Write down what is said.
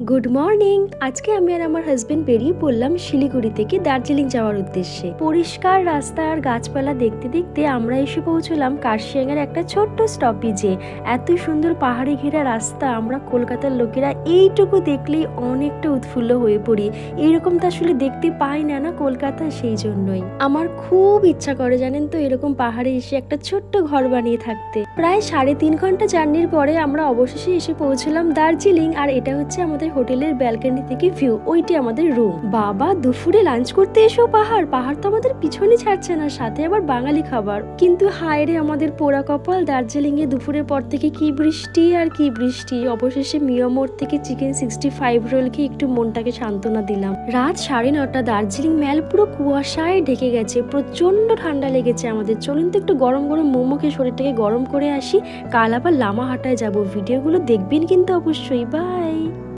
Good morning. আজকে আমি আর আমার হাজবেন্ড বেরিয়ে পড়লাম শিলিগুড়ি থেকে দার্জিলিং যাওয়ার উদ্দেশ্যে। পরিষ্কার রাস্তা আর গাছপালা দেখতে দেখতে আমরা এসে পৌঁছলাম কার্শিয়াং এর একটা ছোট্ট স্টপেজে। এত সুন্দর পাহাড়ি ঘেরা রাস্তা, আমরা কলকাতার লোকেরা এইটুকু দেখলেই অনেকটা উৎফুল্ল হয়ে পড়ি। এইরকম তো আসলে দেখতে পাই না কলকাতা, সেই জন্যই আমার খুব ইচ্ছা করে জানেন তো এরকম পাহাড়ে এসে একটা ছোট্ট ঘর বানিয়ে থাকতে। প্রায় 3.5 ঘন্টা জার্নির পরে আমরা অবশেষে এসে পৌঁছলাম দার্জিলিং। আর এটা হচ্ছে আমাদের হোটেলের ব্যালকনি থেকে ভিউ, ওইটি আমাদের রুম। বাবা, দুপুরে লাঞ্চ করতে এসো পাহাড় তো আমাদের পিছনে ছাড়ছে না, সাথে আবার বাঙালি খাবার। কিন্তু হায় রে আমাদের পোড়া কপাল, দার্জিলিং এ দুপুরের পর থেকে কি বৃষ্টি আর কি বৃষ্টি। অবশেষে মিয়ামোড় থেকে চিকেন 65 রোল খেয়ে একটু মনটাকে সান্ত্বনা দিলাম। রাত 9:30, দার্জিলিং ম্যাল পুরো কুয়াশায় ঢেকে গেছে, প্রচন্ড ঠান্ডা লেগেছে আমাদের। চলুন তো একটু গরম গরম মোমো খেয়ে শরীরটাকে গরম করে আসি, কাল আবার লামা হাটায় যাবো। ভিডিওগুলো দেখবেন কিন্তু অবশ্যই। বাই।